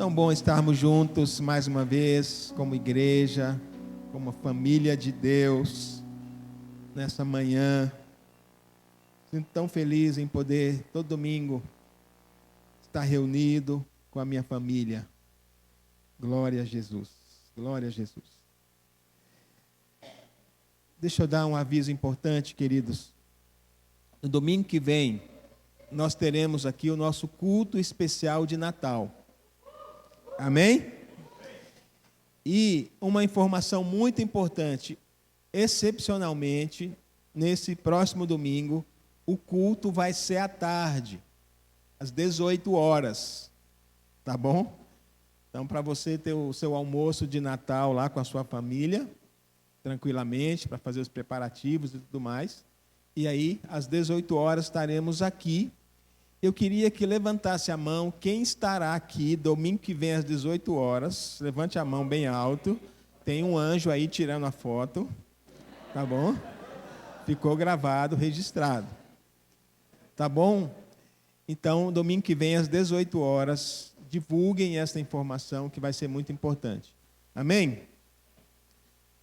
Tão bom estarmos juntos mais uma vez, como igreja, como família de Deus, nessa manhã. Sinto tão feliz em poder, todo domingo, estar reunido com a minha família. Glória a Jesus, glória a Jesus. Deixa eu dar um aviso importante, queridos. No domingo que vem, nós teremos aqui o nosso culto especial de Natal. Amém? E uma informação muito importante, excepcionalmente, nesse próximo domingo, o culto vai ser à tarde, às 18 horas, tá bom? Então, para você ter o seu almoço de Natal lá com a sua família, tranquilamente, para fazer os preparativos e tudo mais, e aí, às 18 horas, estaremos aqui. Eu queria que levantasse a mão, quem estará aqui domingo que vem às 18 horas, levante a mão bem alto, tem um anjo aí tirando a foto, tá bom? Ficou gravado, registrado. Tá bom? Então, domingo que vem às 18 horas, divulguem essa informação que vai ser muito importante. Amém?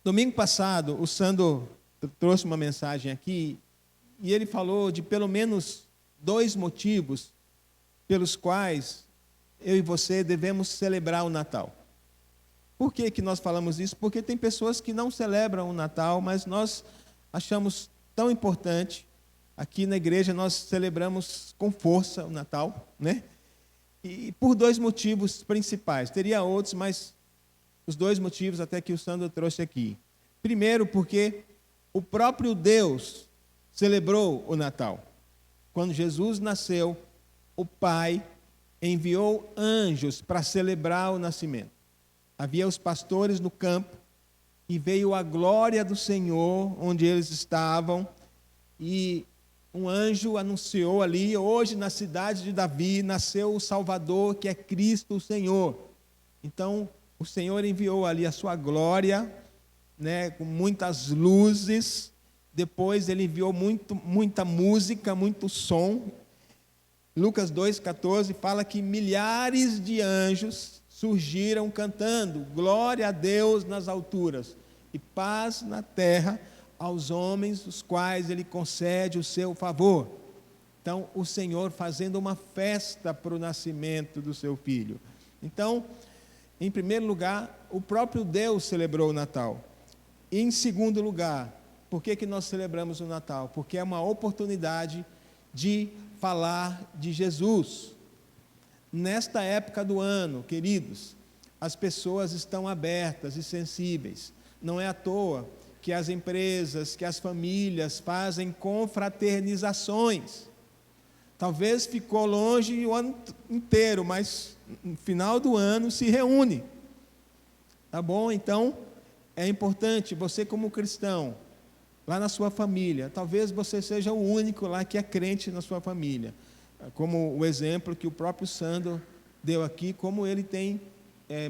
Domingo passado, o Sandro trouxe uma mensagem aqui, e ele falou de pelo menos 2 motivos pelos quais eu e você devemos celebrar o Natal. Por que nós falamos isso? Porque tem pessoas que não celebram o Natal, mas nós achamos tão importante. Aqui na igreja nós celebramos com força o Natal, né? E por 2 motivos principais. Teria outros, mas os 2 motivos até que o Sandro trouxe aqui. Primeiro, porque o próprio Deus celebrou o Natal. Quando Jesus nasceu, o Pai enviou anjos para celebrar o nascimento. Havia os pastores no campo e veio a glória do Senhor onde eles estavam, e um anjo anunciou ali: hoje na cidade de Davi nasceu o Salvador, que é Cristo o Senhor. Então o Senhor enviou ali a sua glória, né, com muitas luzes. Depois ele enviou muita música, muito som. Lucas 2,14 fala que milhares de anjos surgiram cantando: glória a Deus nas alturas e paz na terra aos homens os quais ele concede o seu favor. Então, o Senhor fazendo uma festa para o nascimento do seu filho. Então, em primeiro lugar, o próprio Deus celebrou o Natal. E em segundo lugar, por que nós celebramos o Natal? Porque é uma oportunidade de falar de Jesus. Nesta época do ano, queridos, as pessoas estão abertas e sensíveis. Não é à toa que as empresas, que as famílias fazem confraternizações. Talvez ficou longe o ano inteiro, mas no final do ano se reúne. Tá bom? Então, é importante, você como cristão, lá na sua família, talvez você seja o único lá que é crente na sua família, como o exemplo que o próprio Sandro deu aqui, como ele tem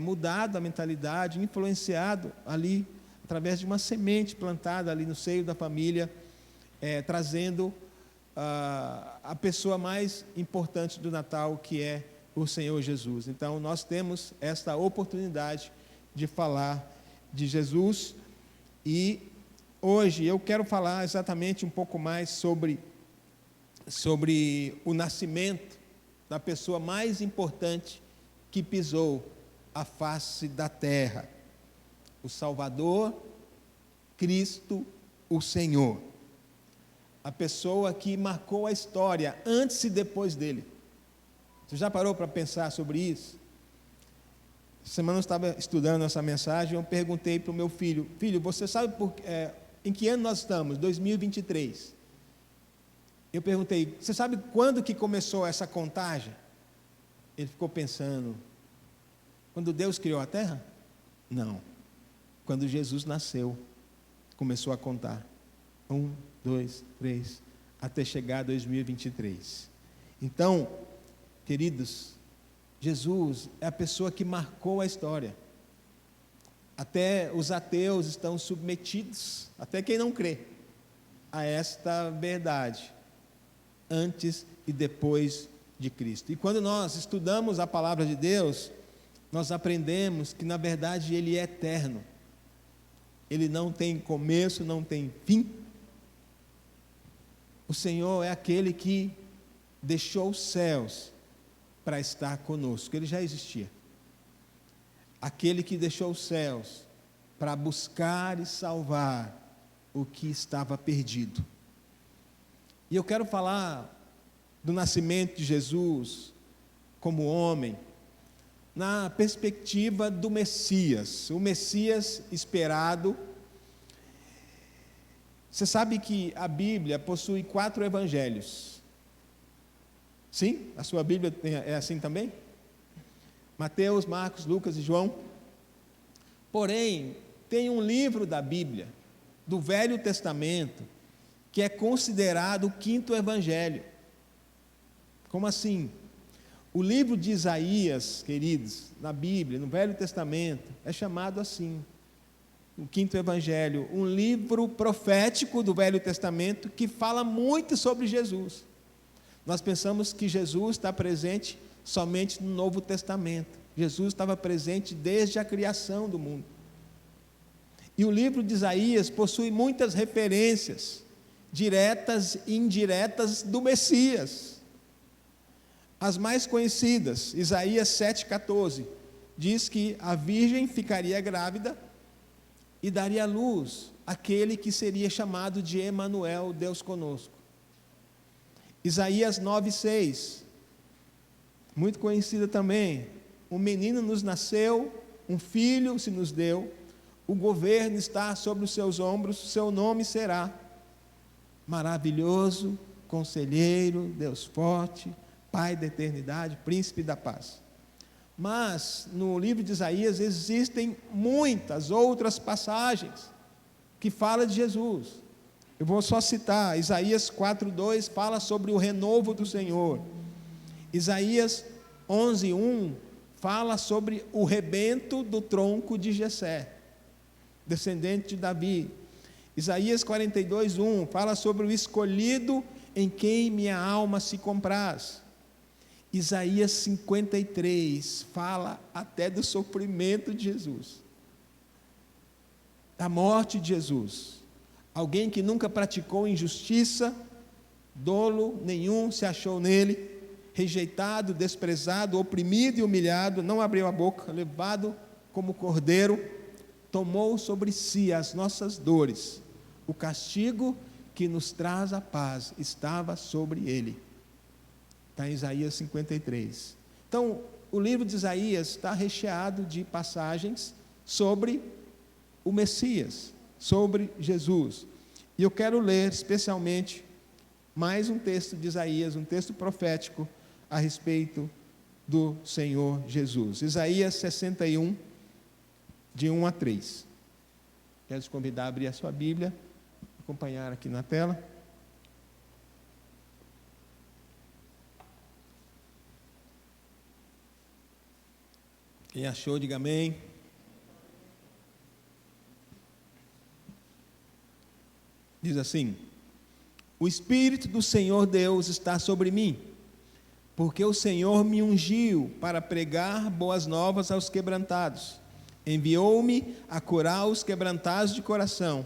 mudado a mentalidade, influenciado ali, através de uma semente plantada ali no seio da família, trazendo a pessoa mais importante do Natal, que é o Senhor Jesus. Então, nós temos esta oportunidade de falar de Jesus, e hoje eu quero falar exatamente um pouco mais sobre o nascimento da pessoa mais importante que pisou a face da terra, o Salvador, Cristo, o Senhor. A pessoa que marcou a história antes e depois dele. Você já parou para pensar sobre isso? Essa semana eu estava estudando essa mensagem, eu perguntei para o meu filho: filho, você sabe em que ano nós estamos? 2023. Eu perguntei: você sabe quando que começou essa contagem? Ele ficou pensando: quando Deus criou a terra? Não. Quando Jesus nasceu, começou a contar. 1, 2, 3, até chegar a 2023. Então, queridos, Jesus é a pessoa que marcou a história. Até os ateus estão submetidos, até quem não crê, a esta verdade, antes e depois de Cristo. E quando nós estudamos a palavra de Deus, nós aprendemos que na verdade Ele é eterno. Ele não tem começo, não tem fim. O Senhor é aquele que deixou os céus para estar conosco. Ele já existia. Aquele que deixou os céus para buscar e salvar o que estava perdido. E eu quero falar do nascimento de Jesus como homem, na perspectiva do Messias, o Messias esperado. Você sabe que a Bíblia possui 4 evangelhos? Sim? A sua Bíblia é assim também? Mateus, Marcos, Lucas e João. Porém, tem um livro da Bíblia, do Velho Testamento, que é considerado o 5º evangelho. Como assim? O livro de Isaías, queridos, na Bíblia, no Velho Testamento, é chamado assim, o 5º evangelho, um livro profético do Velho Testamento que fala muito sobre Jesus. Nós pensamos que Jesus está presente somente no Novo Testamento. Jesus estava presente desde a criação do mundo. E o livro de Isaías possui muitas referências, diretas e indiretas, do Messias. As mais conhecidas, Isaías 7,14, diz que a virgem ficaria grávida e daria à luz aquele que seria chamado de Emanuel, Deus conosco. Isaías 9,6, muito conhecida também, um menino nos nasceu, um filho se nos deu, o governo está sobre os seus ombros, seu nome será Maravilhoso, Conselheiro, Deus Forte, Pai da Eternidade, Príncipe da Paz. Mas no livro de Isaías existem muitas outras passagens que falam de Jesus. Eu vou só citar, Isaías 4,2 fala sobre o renovo do Senhor. Isaías 11,1 fala sobre o rebento do tronco de Jessé, descendente de Davi. Isaías 42,1 fala sobre o escolhido em quem minha alma se compraz. Isaías 53 fala até do sofrimento de Jesus, da morte de Jesus. Alguém que nunca praticou injustiça, dolo nenhum se achou nele, rejeitado, desprezado, oprimido e humilhado, não abriu a boca, levado como cordeiro, tomou sobre si as nossas dores. O castigo que nos traz a paz estava sobre ele. Está em Isaías 53. Então, o livro de Isaías está recheado de passagens sobre o Messias, sobre Jesus. E eu quero ler especialmente mais um texto de Isaías, um texto profético a respeito do Senhor Jesus. Isaías 61, de 1 a 3. Quero te convidar a abrir a sua Bíblia, acompanhar aqui na tela. Quem achou, diga amém. Diz assim: o Espírito do Senhor Deus está sobre mim, porque o Senhor me ungiu para pregar boas novas aos quebrantados. Enviou-me a curar os quebrantados de coração,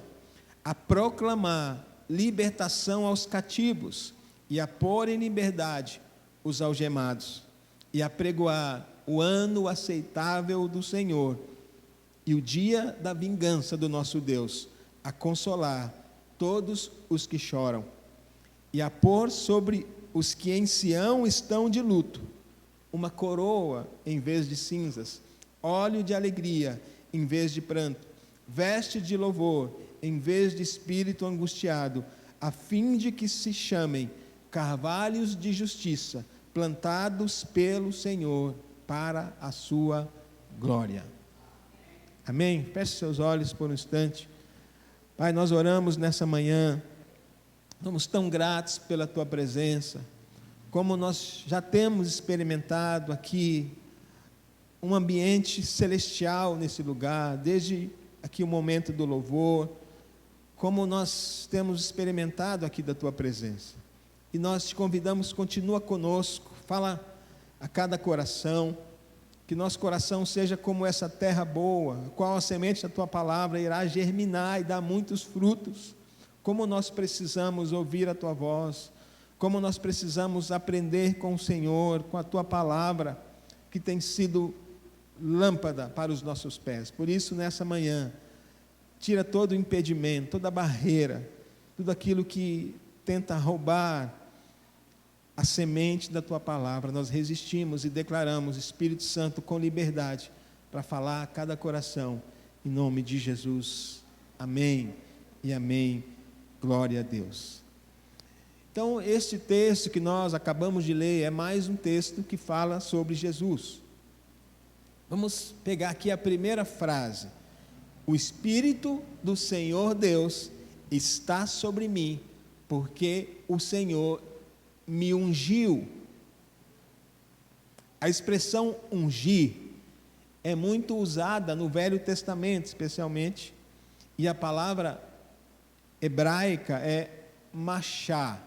a proclamar libertação aos cativos e a pôr em liberdade os algemados, e a pregoar o ano aceitável do Senhor e o dia da vingança do nosso Deus, a consolar todos os que choram, e a pôr sobre os que em Sião estão de luto uma coroa em vez de cinzas, óleo de alegria em vez de pranto, veste de louvor em vez de espírito angustiado, a fim de que se chamem carvalhos de justiça, plantados pelo Senhor para a sua glória. Amém? Feche seus olhos por um instante. Pai, nós oramos nessa manhã, somos tão gratos pela Tua presença, como nós já temos experimentado aqui um ambiente celestial nesse lugar, desde aqui o momento do louvor, como nós temos experimentado aqui da Tua presença. E nós te convidamos, continua conosco, fala a cada coração, que nosso coração seja como essa terra boa, a qual a semente da tua palavra irá germinar e dar muitos frutos. Como nós precisamos ouvir a tua voz, como nós precisamos aprender com o Senhor, com a tua palavra, que tem sido lâmpada para os nossos pés. Por isso, nessa manhã, tira todo o impedimento, toda a barreira, tudo aquilo que tenta roubar a semente da tua palavra. Nós resistimos e declaramos, Espírito Santo, com liberdade, para falar a cada coração, em nome de Jesus. Amém e amém. Glória a Deus. Então, este texto que nós acabamos de ler é mais um texto que fala sobre Jesus. Vamos pegar aqui a primeira frase. O Espírito do Senhor Deus está sobre mim, porque o Senhor me ungiu. A expressão ungir é muito usada no Velho Testamento, especialmente, e a palavra hebraica é machá.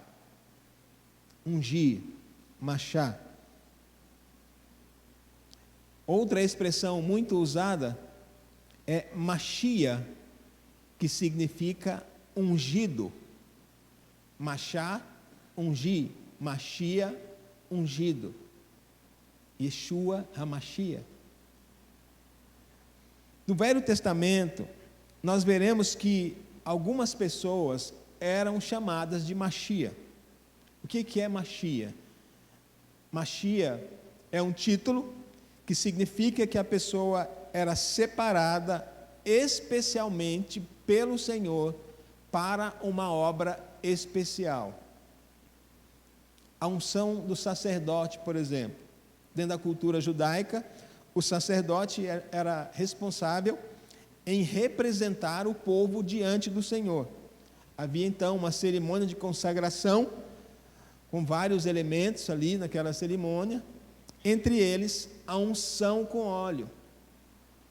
Ungir, machá. Outra expressão muito usada é machia, que significa ungido. Machá, ungir. Machia, ungido. Yeshua HaMashiach. No Velho Testamento, nós veremos que algumas pessoas eram chamadas de Machia. O que é Machia? Machia é um título que significa que a pessoa era separada especialmente pelo Senhor para uma obra especial. A unção do sacerdote, por exemplo. Dentro da cultura judaica, o sacerdote era responsável em representar o povo diante do Senhor. Havia então uma cerimônia de consagração, com vários elementos ali naquela cerimônia, entre eles a unção com óleo.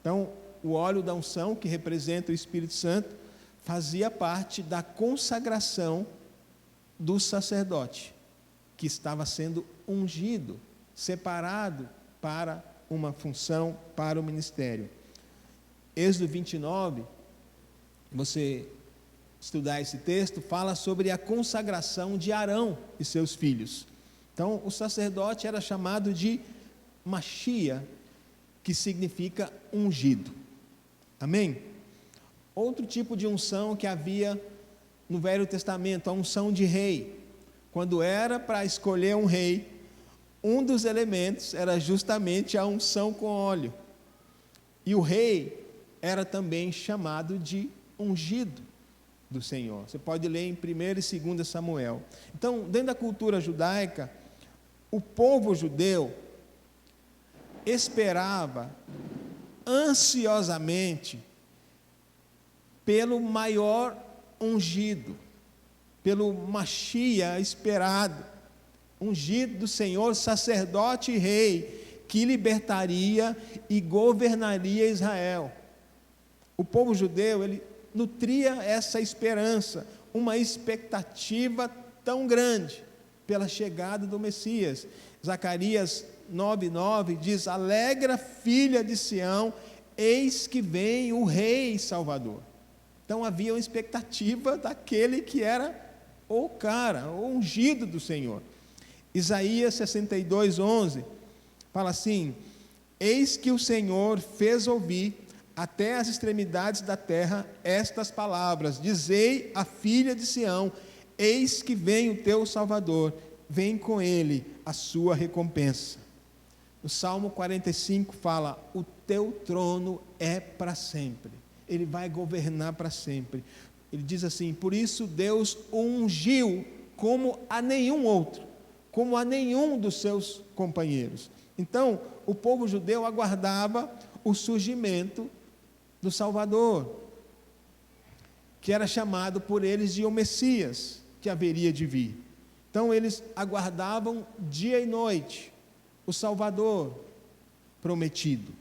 Então, o óleo da unção, que representa o Espírito Santo, fazia parte da consagração do sacerdote, que estava sendo ungido, separado para uma função, para o ministério. Êxodo 29, você estudar esse texto, fala sobre a consagração de Arão e seus filhos. Então, o sacerdote era chamado de Machia, que significa ungido. Amém? Outro tipo de unção que havia no Velho Testamento, a unção de rei. Quando era para escolher um rei, um dos elementos era justamente a unção com óleo. E o rei era também chamado de ungido do Senhor. Você pode ler em 1 e 2 Samuel. Então, dentro da cultura judaica, o povo judeu esperava ansiosamente pelo maior ungido, pelo Machia esperado, ungido do Senhor, sacerdote e rei, que libertaria e governaria Israel. O povo judeu, ele nutria essa esperança, uma expectativa tão grande pela chegada do Messias. Zacarias 9:9 diz: alegra filha de Sião, eis que vem o Rei Salvador. Então havia uma expectativa daquele que era o cara, o ungido do Senhor. Isaías 62:11 fala assim: eis que o Senhor fez ouvir até as extremidades da terra estas palavras, dizei à filha de Sião, eis que vem o teu Salvador, vem com ele a sua recompensa. No Salmo 45 fala, o teu trono é para sempre, ele vai governar para sempre. Ele diz assim, por isso Deus o ungiu como a nenhum outro, como a nenhum dos seus companheiros. Então, o povo judeu aguardava o surgimento do Salvador, que era chamado por eles de o Messias, que haveria de vir. Então eles aguardavam dia e noite o Salvador prometido.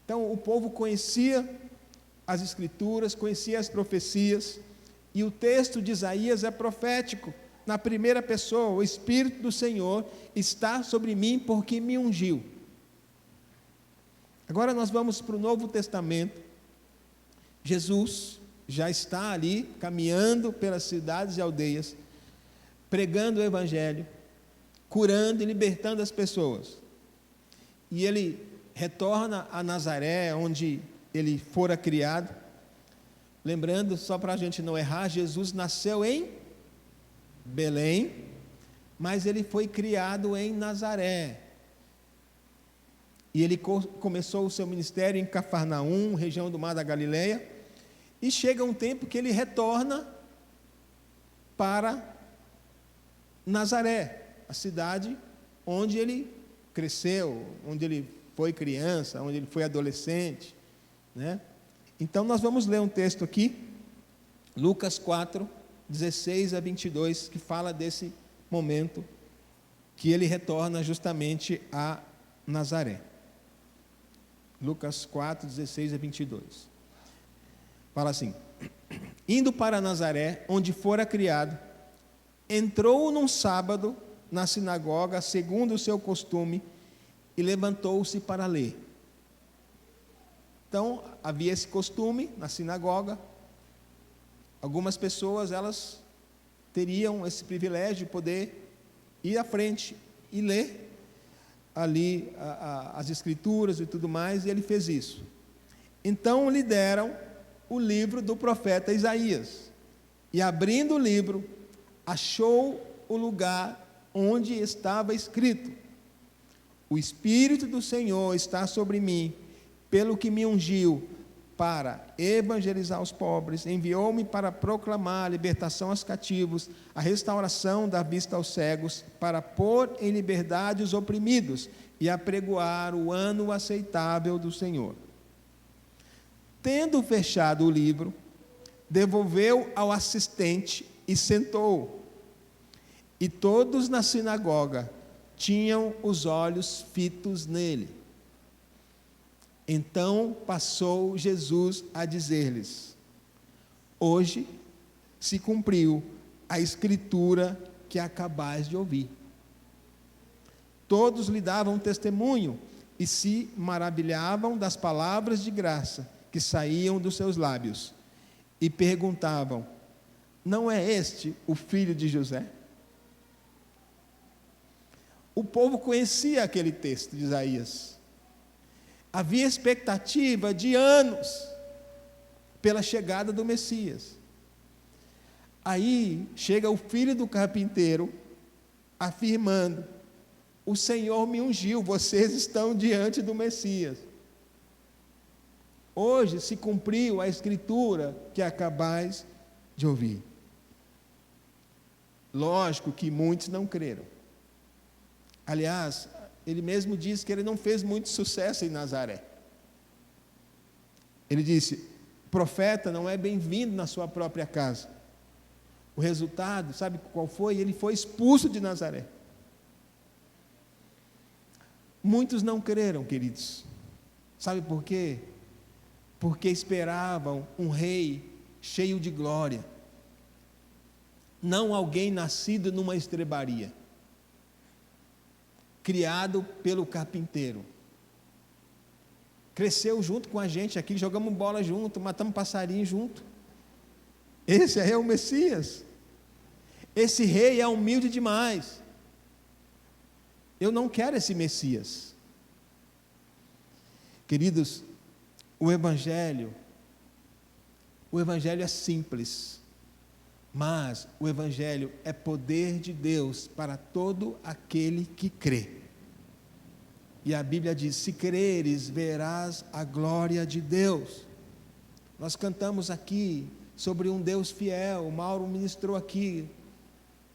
Então o povo conhecia as Escrituras, conhecia as profecias, e o texto de Isaías é profético, na primeira pessoa, o Espírito do Senhor está sobre mim porque me ungiu. Agora nós vamos para o Novo Testamento. Jesus já está ali, caminhando pelas cidades e aldeias, pregando o Evangelho, curando e libertando as pessoas. E ele retorna a Nazaré, onde ele fora criado. Lembrando, só para a gente não errar, Jesus nasceu em Belém, mas ele foi criado em Nazaré. E ele começou o seu ministério em Cafarnaum, região do Mar da Galileia, e chega um tempo que ele retorna para Nazaré, a cidade onde ele cresceu, onde ele foi criança, onde ele foi adolescente, né? Então nós vamos ler um texto aqui, Lucas 4, 16 a 22, que fala desse momento que ele retorna justamente a Nazaré. Lucas 4, 16 a 22. Fala assim: indo para Nazaré, onde fora criado, entrou num sábado na sinagoga, segundo o seu costume, e levantou-se para ler. Então, havia esse costume na sinagoga. Algumas pessoas, elas teriam esse privilégio de poder ir à frente e ler ali as escrituras e tudo mais, e ele fez isso. Então lhe deram o livro do profeta Isaías, e abrindo o livro, achou o lugar onde estava escrito: o Espírito do Senhor está sobre mim, pelo que me ungiu para evangelizar os pobres, enviou-me para proclamar a libertação aos cativos, a restauração da vista aos cegos, para pôr em liberdade os oprimidos e apregoar o ano aceitável do Senhor. Tendo fechado o livro, devolveu ao assistente e sentou. E todos na sinagoga tinham os olhos fitos nele. Então passou Jesus a dizer-lhes: hoje se cumpriu a escritura que acabais de ouvir. Todos lhe davam testemunho e se maravilhavam das palavras de graça que saíam dos seus lábios, e perguntavam: não é este o filho de José? O povo conhecia aquele texto de Isaías. Havia expectativa de anos pela chegada do Messias. Aí chega o filho do carpinteiro, afirmando: o Senhor me ungiu, vocês estão diante do Messias. Hoje se cumpriu a escritura que acabais de ouvir. Lógico que muitos não creram. Aliás, ele mesmo disse que ele não fez muito sucesso em Nazaré. Ele disse: profeta não é bem-vindo na sua própria casa. O resultado, sabe qual foi? Ele foi expulso de Nazaré. Muitos não creram, queridos. Sabe por quê? Porque esperavam um rei cheio de glória, não alguém nascido numa estrebaria, criado pelo carpinteiro, cresceu junto com a gente aqui, jogamos bola junto, matamos passarinho junto. Esse é o Messias. Esse rei é humilde demais. Eu não quero esse Messias. Queridos, o Evangelho é simples, mas o Evangelho é poder de Deus para todo aquele que crê. E a Bíblia diz: se creres, verás a glória de Deus. Nós cantamos aqui sobre um Deus fiel, o Mauro ministrou aqui,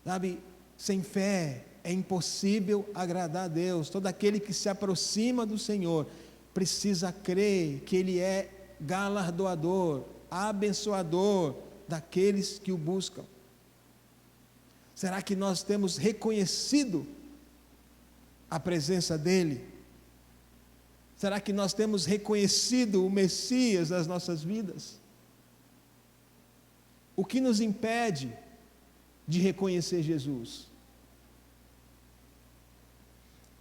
sabe, sem fé é impossível agradar a Deus. Todo aquele que se aproxima do Senhor precisa crer que Ele é galardoador, abençoador daqueles que o buscam. Será que nós temos reconhecido a presença dEle? Será que nós temos reconhecido o Messias das nossas vidas? O que nos impede de reconhecer Jesus?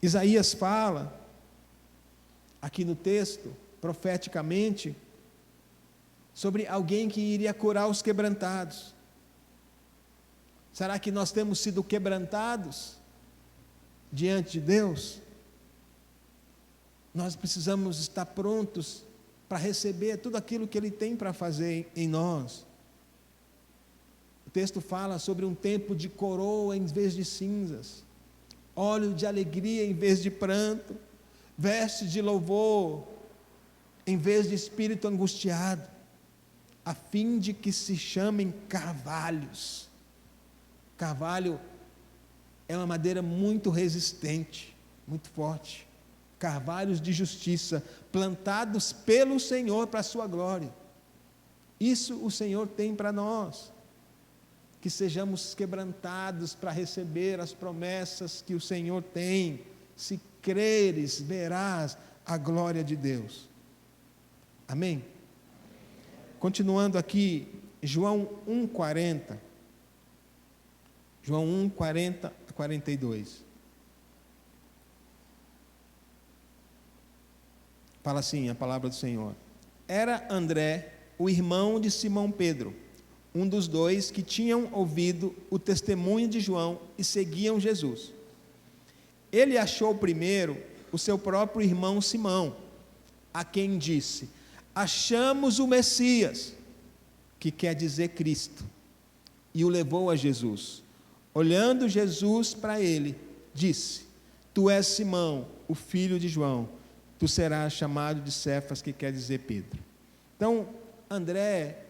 Isaías fala aqui no texto, profeticamente, sobre alguém que iria curar os quebrantados. Será que nós temos sido quebrantados diante de Deus? Nós precisamos estar prontos para receber tudo aquilo que Ele tem para fazer em nós. O texto fala sobre um tempo de coroa em vez de cinzas, óleo de alegria em vez de pranto, veste de louvor em vez de espírito angustiado, a fim de que se chamem carvalhos. Carvalho é uma madeira muito resistente, muito forte. Carvalhos de justiça, plantados pelo Senhor para a sua glória. Isso o Senhor tem para nós. Que sejamos quebrantados para receber as promessas que o Senhor tem. Se creres, verás a glória de Deus. Amém? Continuando aqui, João 1,40. João 1,40 a 42. Fala assim a palavra do Senhor. Era André, o irmão de Simão Pedro, um dos dois que tinham ouvido o testemunho de João e seguiam Jesus. Ele achou primeiro o seu próprio irmão Simão, a quem disse: achamos o Messias, que quer dizer Cristo, e o levou a Jesus. Olhando Jesus para ele, disse: tu és Simão, o filho de João, tu serás chamado de Cefas, que quer dizer Pedro. Então, André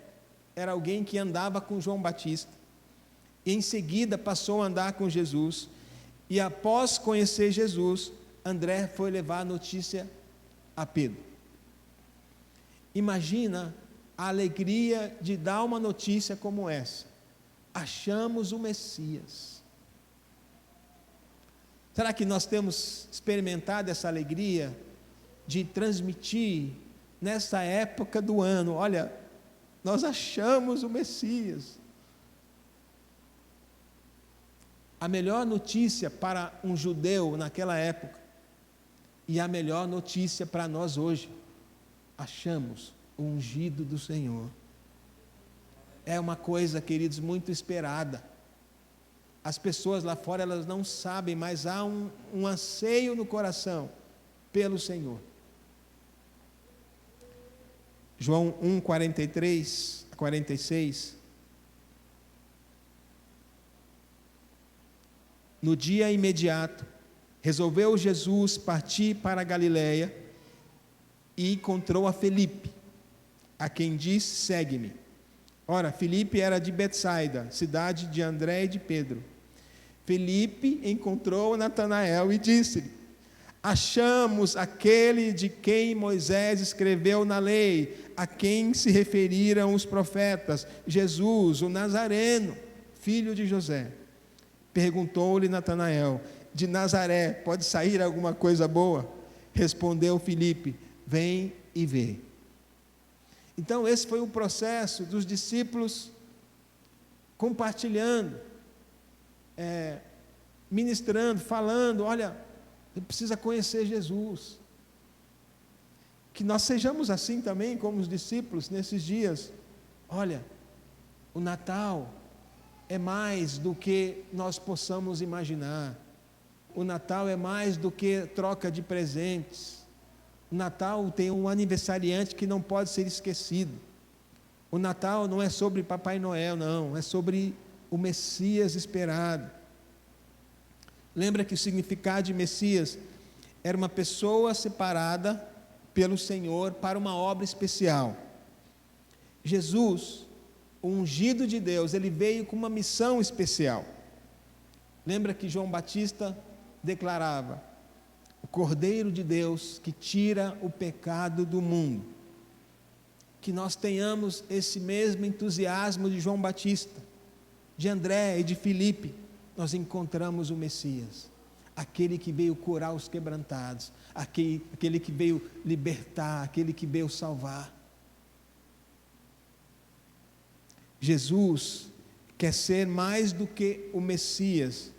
era alguém que andava com João Batista, e em seguida passou a andar com Jesus, e após conhecer Jesus, André foi levar a notícia a Pedro. Imagina a alegria de dar uma notícia como essa: achamos o Messias. Será que nós temos experimentado essa alegria de transmitir nessa época do ano? Olha, nós achamos o Messias. A melhor notícia para um judeu naquela época, e a melhor notícia para nós hoje: achamos o ungido do Senhor. É uma coisa, queridos, muito esperada. As pessoas lá fora, elas não sabem, mas há um anseio no coração pelo Senhor. João 1, 43 a 46. No dia imediato, resolveu Jesus partir para a Galiléia e encontrou a Filipe, a quem disse: segue-me. Ora, Filipe era de Betsaida, cidade de André e de Pedro. Filipe encontrou Natanael e disse-lhe: achamos aquele de quem Moisés escreveu na lei, a quem se referiram os profetas, Jesus, o Nazareno, filho de José. Perguntou-lhe Natanael: de Nazaré pode sair alguma coisa boa? Respondeu Filipe: vem e vê. Então esse foi o processo dos discípulos compartilhando, ministrando, falando: olha, você precisa conhecer Jesus. Que nós sejamos assim também como os discípulos nesses dias. Olha, o Natal é mais do que nós possamos imaginar. O Natal é mais do que troca de presentes. O Natal tem um aniversariante que não pode ser esquecido. O Natal não é sobre Papai Noel, não, é sobre o Messias esperado. Lembra que o significado de Messias era uma pessoa separada pelo Senhor para uma obra especial. Jesus, o ungido de Deus, ele veio com uma missão especial. Lembra que João Batista declarava: o Cordeiro de Deus que tira o pecado do mundo. Que nós tenhamos esse mesmo entusiasmo de João Batista, de André e de Filipe. Nós encontramos o Messias, aquele que veio curar os quebrantados, aquele que veio libertar, aquele que veio salvar. Jesus quer ser mais do que o Messias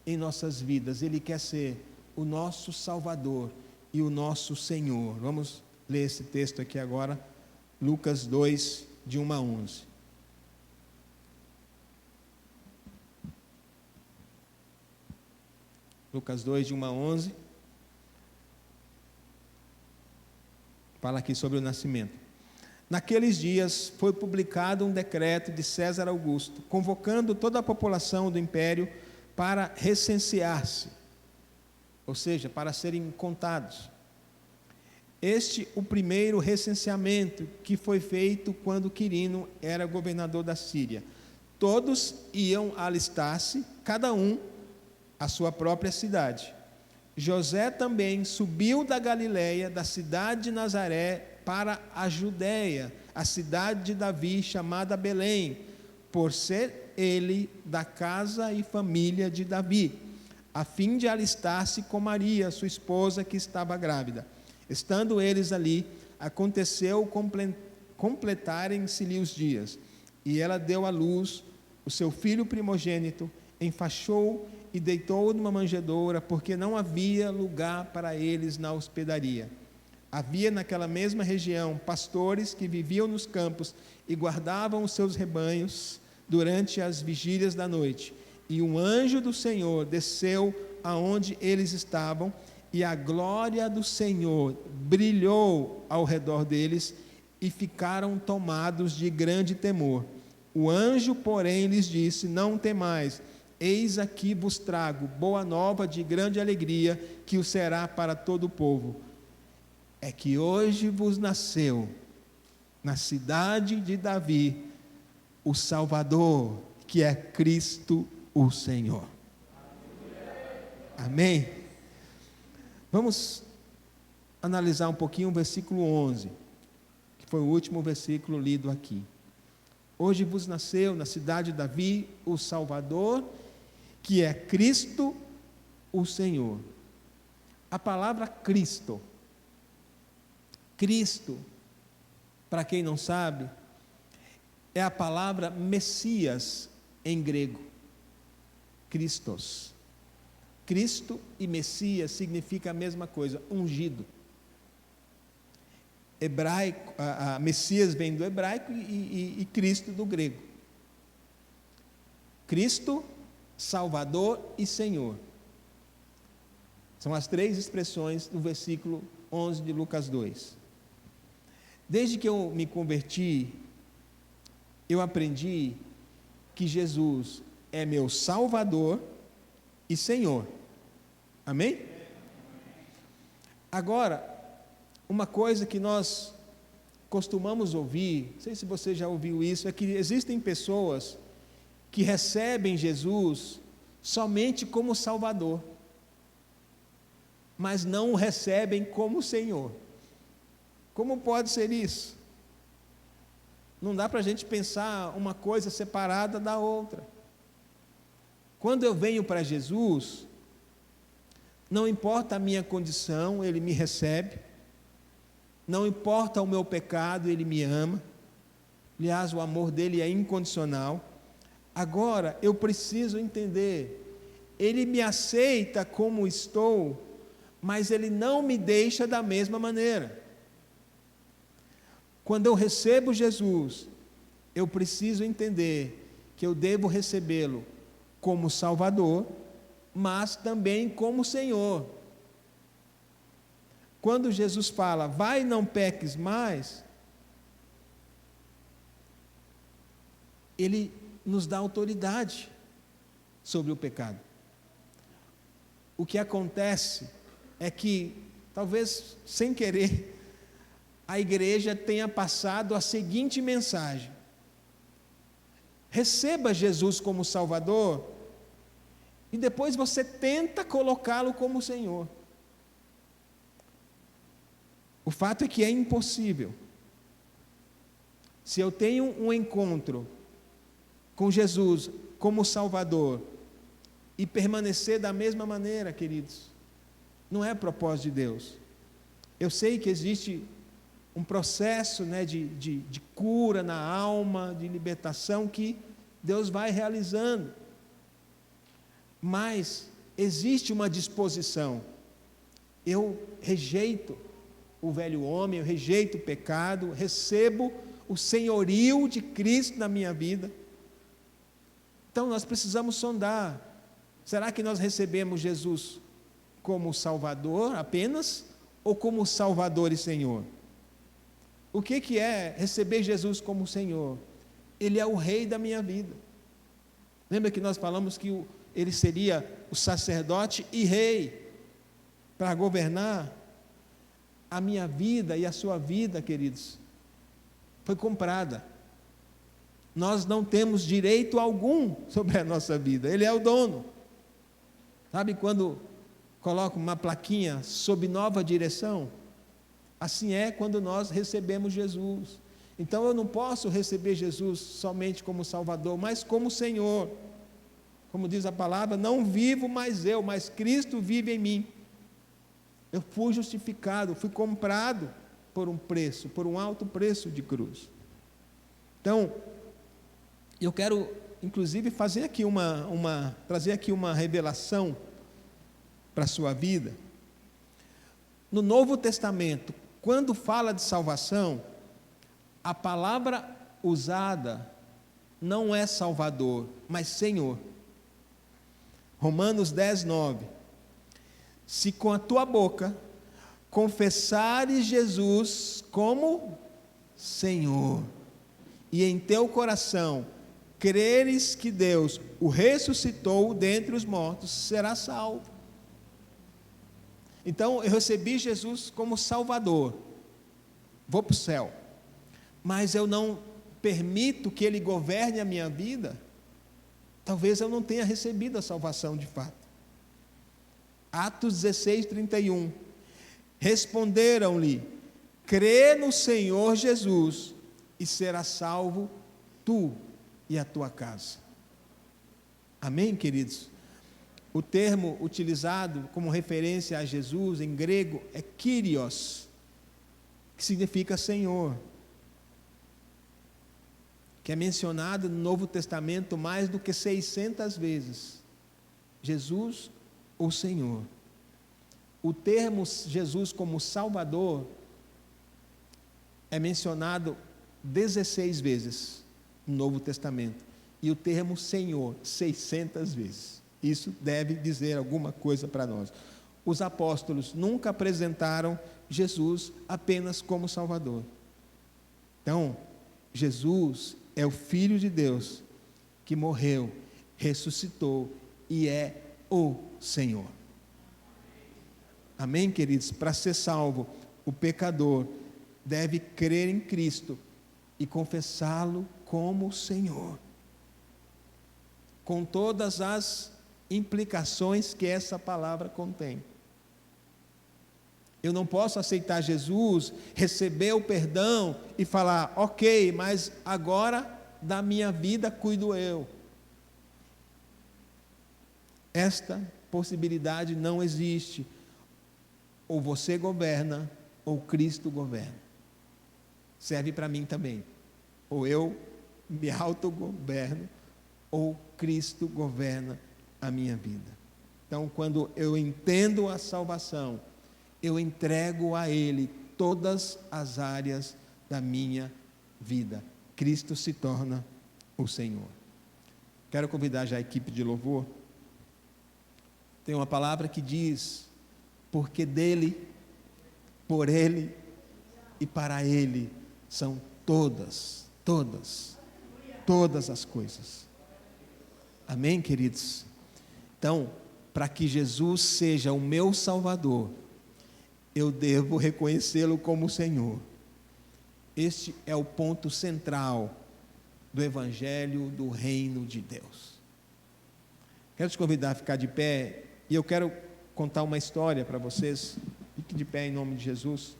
em nossas vidas. Ele quer ser o nosso Salvador e o nosso Senhor. Vamos ler esse texto aqui agora, Lucas 2, de 1 a 11. Lucas 2, de 1 a 11. Fala aqui sobre o nascimento. Naqueles dias foi publicado um decreto de César Augusto, convocando toda a população do império para recensear-se, ou seja, para serem contados. Este o primeiro recenseamento que foi feito quando Quirino era governador da Síria. Todos iam alistar-se, cada um à sua própria cidade. José também subiu da Galiléia, da cidade de Nazaré, para a Judéia, a cidade de Davi, chamada Belém, por ser ele da casa e família de Davi, a fim de alistar-se com Maria, sua esposa, que estava grávida. Estando eles ali, aconteceu completarem-se-lhe os dias, e ela deu à luz o seu filho primogênito, enfaixou e deitou numa manjedoura, porque não havia lugar para eles na hospedaria. Havia naquela mesma região pastores que viviam nos campos e guardavam os seus rebanhos durante as vigílias da noite. E um anjo do Senhor desceu aonde eles estavam, e a glória do Senhor brilhou ao redor deles, e ficaram tomados de grande temor. O anjo, porém, lhes disse: não temais, eis aqui vos trago boa nova de grande alegria, que o será para todo o povo. É que hoje vos nasceu, na cidade de Davi, o Salvador, que é Cristo o Senhor. Amém? Vamos analisar um pouquinho o versículo 11, que foi o último versículo lido aqui. Hoje vos nasceu na cidade de Davi o Salvador, que é Cristo o Senhor. A palavra Cristo, para quem não sabe, é a palavra Messias em grego. Christos. Cristo e Messias significa a mesma coisa, ungido. Hebraico, Messias vem do hebraico e Cristo do grego. Cristo, Salvador e Senhor. São as três expressões do versículo 11 de Lucas 2. Desde que eu me converti, eu aprendi que Jesus é meu Salvador e Senhor. Amém? Agora, uma coisa que nós costumamos ouvir, não sei se você já ouviu isso, é que existem pessoas que recebem Jesus somente como Salvador, mas não o recebem como Senhor. Como pode ser isso? Não dá para a gente pensar uma coisa separada da outra. Quando eu venho para Jesus, não importa a minha condição, Ele me recebe. Não importa o meu pecado, Ele me ama. Aliás, o amor dele é incondicional. Agora, eu preciso entender, Ele me aceita como estou, mas Ele não me deixa da mesma maneira. Quando eu recebo Jesus, eu preciso entender que eu devo recebê-lo como Salvador, mas também como Senhor. Quando Jesus fala, vai, não peques mais, Ele nos dá autoridade sobre o pecado. O que acontece é que, talvez sem querer, a igreja tenha passado a seguinte mensagem: receba Jesus como Salvador, e depois você tenta colocá-lo como Senhor. O fato é que é impossível. Se eu tenho um encontro com Jesus como Salvador e permanecer da mesma maneira, queridos, não é propósito de Deus. Eu sei que existe um processo, de cura na alma, de libertação que Deus vai realizando, mas existe uma disposição eu rejeito o velho homem, eu rejeito o pecado, recebo o senhorio de Cristo na minha vida. Então nós precisamos sondar, será que nós recebemos Jesus como Salvador apenas, ou como Salvador e Senhor? O que é receber Jesus como Senhor? Ele é o Rei da minha vida. Lembra que nós falamos que Ele seria o sacerdote e Rei, para governar a minha vida e a sua vida, queridos, foi comprada. Nós não temos direito algum sobre a nossa vida, Ele é o dono. Sabe quando coloca uma plaquinha sob nova direção? Assim é quando nós recebemos Jesus. Então eu não posso receber Jesus somente como Salvador, mas como Senhor. Como diz a palavra, não vivo mais eu, mas Cristo vive em mim. Eu fui justificado, fui comprado por um preço, por um alto preço de cruz. Então, eu quero, inclusive, trazer aqui uma revelação para a sua vida. No Novo Testamento, quando fala de salvação, a palavra usada não é Salvador, mas Senhor. Romanos 10, 9. Se com a tua boca confessares Jesus como Senhor, e em teu coração creres que Deus o ressuscitou dentre os mortos, será salvo. Então eu recebi Jesus como Salvador, vou para o céu, mas eu não permito que Ele governe a minha vida, talvez eu não tenha recebido a salvação de fato. Atos 16, 31. Responderam-lhe: crê no Senhor Jesus e será salvo tu e a tua casa. Amém, queridos? O termo utilizado como referência a Jesus em grego é Kyrios, que significa Senhor, que é mencionado no Novo Testamento mais do que 600 vezes. Jesus, o Senhor. O termo Jesus como Salvador é mencionado 16 vezes no Novo Testamento, e o termo Senhor 600 vezes. Isso deve dizer alguma coisa para nós. Os apóstolos nunca apresentaram Jesus apenas como Salvador. Então, Jesus é o Filho de Deus que morreu, ressuscitou e é o Senhor. Amém, queridos? Para ser salvo, o pecador deve crer em Cristo e confessá-lo como Senhor, com todas as implicações que essa palavra contém. Eu não posso aceitar Jesus, receber o perdão e falar, ok, mas agora da minha vida cuido eu. Esta possibilidade não existe. Ou você governa, ou Cristo governa. Serve para mim também. Ou eu me autogoverno, ou Cristo governa a minha vida. Então, quando eu entendo a salvação, eu entrego a Ele todas as áreas da minha vida. Cristo se torna o Senhor. Quero convidar já a equipe de louvor. Tem uma palavra que diz: porque dele, por Ele e para Ele são todas as coisas. Amém, queridos? Então, para que Jesus seja o meu Salvador, eu devo reconhecê-lo como Senhor. Este é o ponto central do Evangelho do Reino de Deus. Quero te convidar a ficar de pé, e eu quero contar uma história para vocês. Fique de pé em nome de Jesus.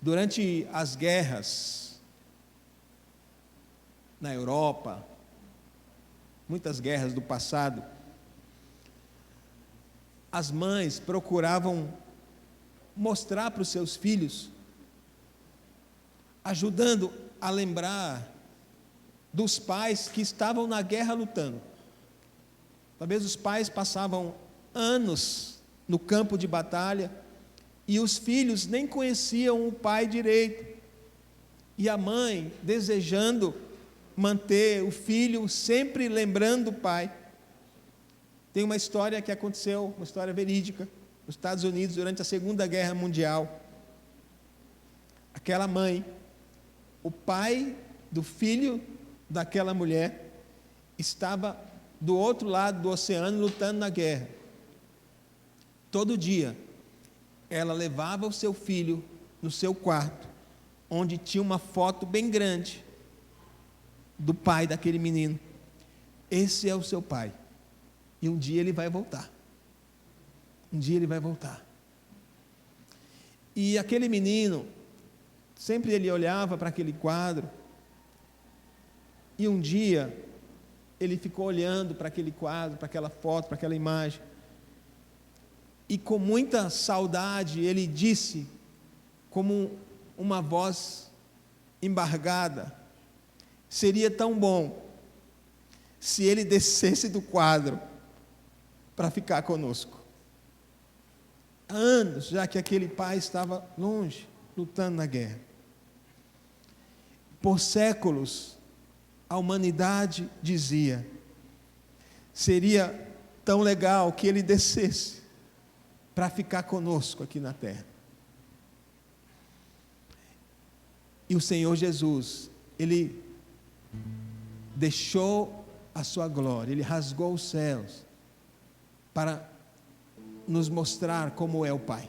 Durante as guerras na Europa, muitas guerras do passado, as mães procuravam mostrar para os seus filhos, ajudando a lembrar dos pais que estavam na guerra lutando. Talvez os pais passavam anos no campo de batalha, e os filhos nem conheciam o pai direito. E a mãe, desejando manter o filho sempre lembrando o pai. Tem uma história que aconteceu, uma história verídica, nos Estados Unidos, durante a Segunda Guerra Mundial. Aquela mãe, o pai do filho daquela mulher, estava do outro lado do oceano lutando na guerra. Todo dia, ela levava o seu filho no seu quarto, onde tinha uma foto bem grande do pai daquele menino. Esse é o seu pai. E um dia ele vai voltar. Um dia ele vai voltar. E aquele menino, sempre ele olhava para aquele quadro, e um dia ele ficou olhando para aquele quadro, para aquela foto, para aquela imagem, e com muita saudade ele disse, como uma voz embargada: seria tão bom se ele descesse do quadro para ficar conosco. Há anos já que aquele pai estava longe, lutando na guerra. Por séculos, a humanidade dizia: seria tão legal que ele descesse para ficar conosco aqui na terra. E o Senhor Jesus, Ele deixou a sua glória, Ele rasgou os céus para nos mostrar como é o Pai,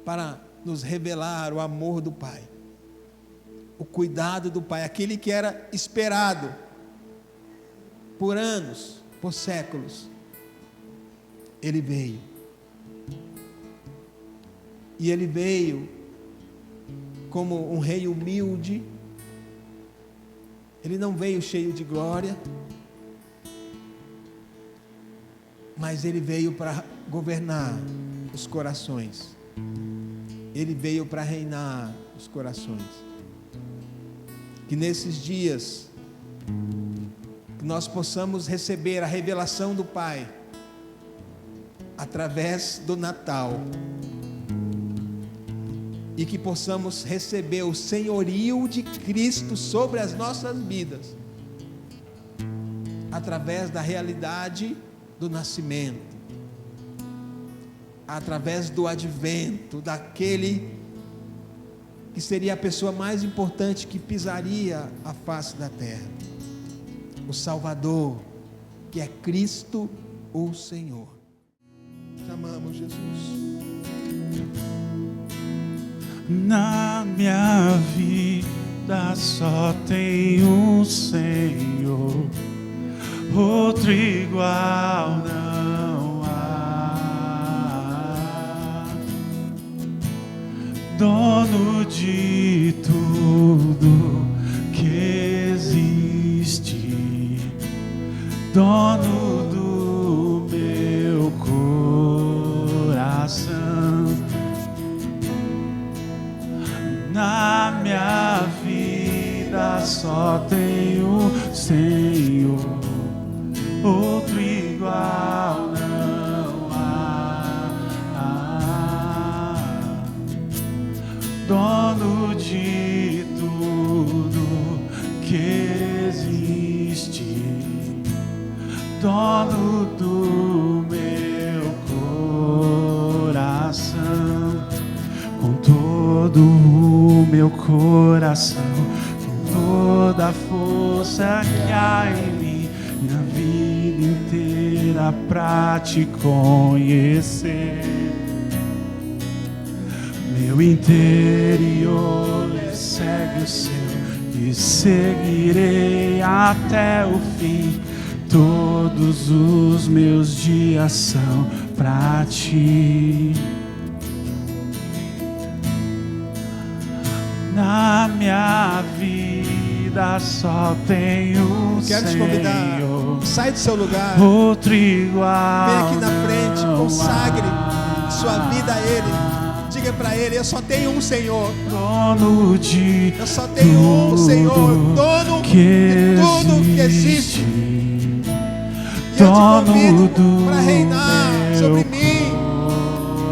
para nos revelar o amor do Pai, o cuidado do Pai, aquele que era esperado por anos, por séculos. Ele veio, e Ele veio como um rei humilde. Ele não veio cheio de glória, mas Ele veio para governar os corações. Ele veio para reinar os corações. Que nesses dias que nós possamos receber a revelação do Pai através do Natal, e que possamos receber o senhorio de Cristo sobre as nossas vidas através da realidade do nascimento, através do advento daquele que seria a pessoa mais importante que pisaria a face da terra, o Salvador, que é Cristo o Senhor. Te amamos, Jesus. Na minha vida só tem um Senhor, outro igual não há. Dono de tudo que existe, dono do meu coração. Na minha vida só tem um Senhor, outro igual não há. Dono de tudo que existe, dono do meu coração. Com todo o meu coração, com toda a força que há em mim, minha vida inteira pra te conhecer. Meu interior segue o seu, e seguirei até o fim. Todos os meus dias são pra ti. Na minha vida só tenho um Senhor. Quero te convidar, sai do seu lugar, outro igual. vem aqui na frente, consagre sua vida a Ele. Diga para Ele: eu só tenho um Senhor. Dono de eu só tenho um Senhor, dono de tudo que existe. dono do para reinar sobre meu mim,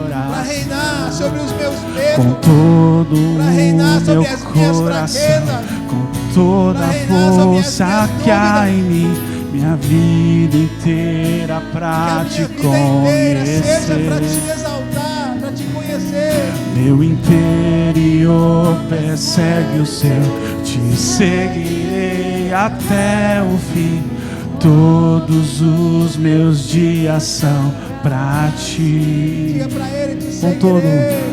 para reinar sobre os meus com medos, todo para reinar o sobre meu as minhas coração, fraquezas, com toda pra a reinar sobre as força minhas que há dúvidas. em mim, minha vida inteira pra que a te minha vida inteira seja para conhecer. te exaltar, para te conhecer. Meu interior persegue o seu, te seguirei até o fim. Todos os meus dias são pra ti. Diga para ele, te Com todo seguirei.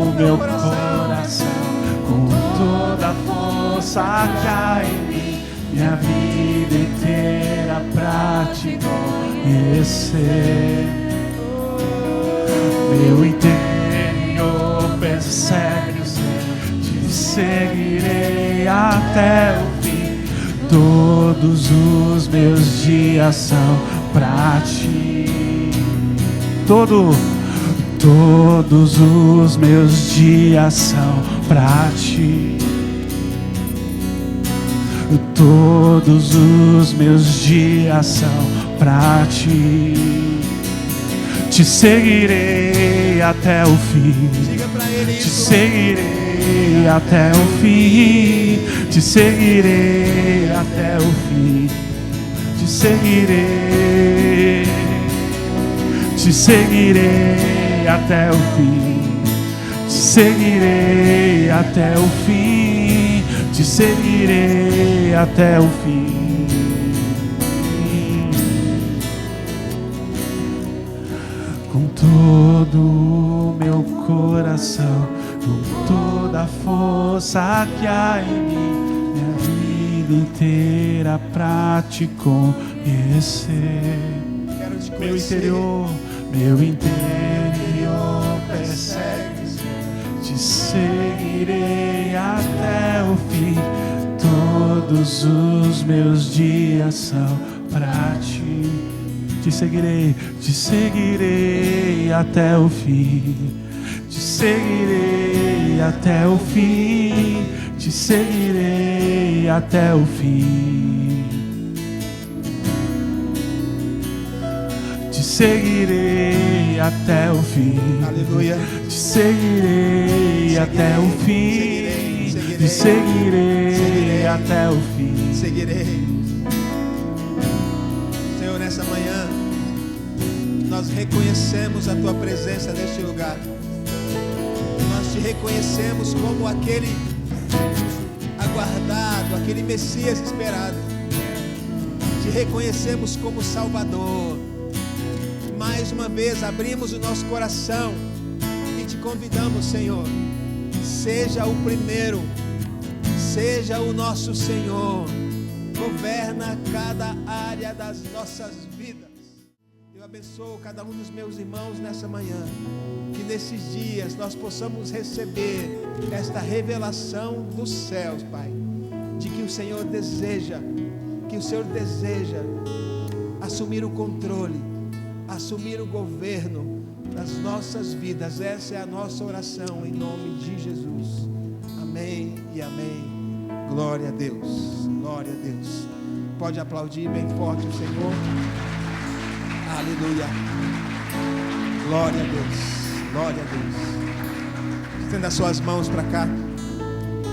o meu coração, com toda a força que há em mim, minha vida inteira pra te conhecer. Meu interior persegue o seu, te seguirei até o fim. Todos os meus dias são pra ti. Todos os meus dias são pra ti. Todos os meus dias são pra ti. Te seguirei até o fim. Diga para ele Te isso. seguirei até o fim. Te seguirei até o fim. Te seguirei. Te seguirei até o fim. Te seguirei até o fim. Te seguirei até o fim. Com todo o meu coração, com toda a força que há em mim, minha vida inteira pra te conhecer. Quero te Meu conhecer. interior persegue, te seguirei até o fim. Todos os meus dias são pra ti. Te seguirei até o fim. Te seguirei até o fim. Te seguirei até o fim. Te seguirei até o fim. Aleluia. Te seguirei até o fim. Te seguirei até o fim. Seguirei. Senhor, nessa manhã, nós reconhecemos a Tua presença neste lugar. Nós Te reconhecemos como aquele aguardado, aquele Messias esperado. Te reconhecemos como Salvador. Mais uma vez abrimos o nosso coração e Te convidamos, Senhor, seja o primeiro, seja o nosso Senhor, governa cada área das nossas vidas. Eu abençoo cada um dos meus irmãos nessa manhã, que nesses dias nós possamos receber esta revelação dos céus, Pai, de que o Senhor deseja assumir o controle, assumir o governo das nossas vidas. Essa é a nossa oração em nome de Jesus. Amém e amém. Glória a Deus, glória a Deus. Pode aplaudir bem forte o Senhor. Aleluia. Glória a Deus, glória a Deus. Estenda as suas mãos para cá.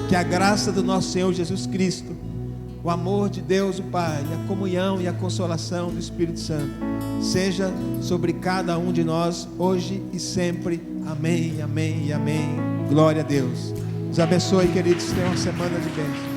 Que a graça do nosso Senhor Jesus Cristo, o amor de Deus o Pai, a comunhão e a consolação do Espírito Santo seja sobre cada um de nós hoje e sempre. Amém, amém e amém. Glória a Deus. Os abençoe, queridos. Tenham uma semana de bênção.